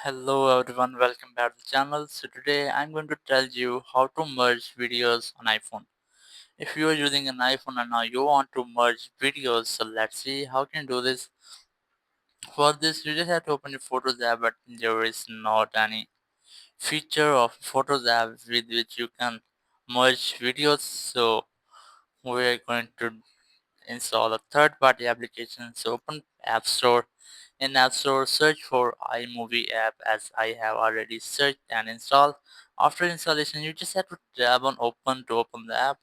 Hello everyone, welcome back to the channel. So today I'm going to tell you how to merge videos on iPhone. If you are using an iPhone and now you want to merge videos, so let's see how can you do this. For this you just have to open your Photos app, but there is not any feature of Photos app with which you can merge videos. So we're going to install a third-party application. So open App Store. In App Store, search for iMovie app as I have already searched and installed. After installation, you just have to tap on Open to open the app.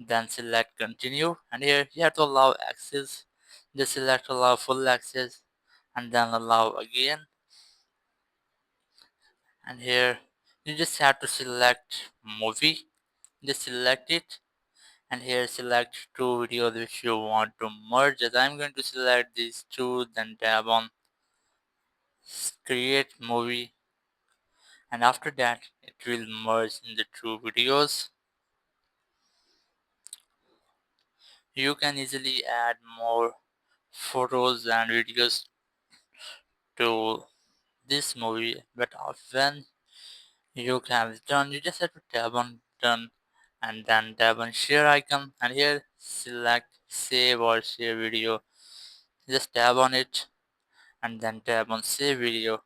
Then select Continue, and here you have to allow access. Just select Allow full access, and then allow again. And here you just have to select Movie. Just select it, and here select two videos which you want to merge. As I'm going to select these two, then tap on Create Movie, and after that it will merge in the two videos. You can easily add more photos and videos to this movie, but when you have it done, you just have to tap on done and then tap on share icon, and here select save or share video. Just tap on it and then tap on save video,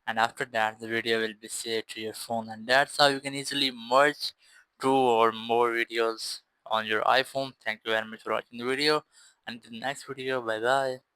and after that the video will be saved to your phone. And that's how you can easily merge two or more videos on your iPhone. Thank you very much for watching the video. Until the next video, bye bye.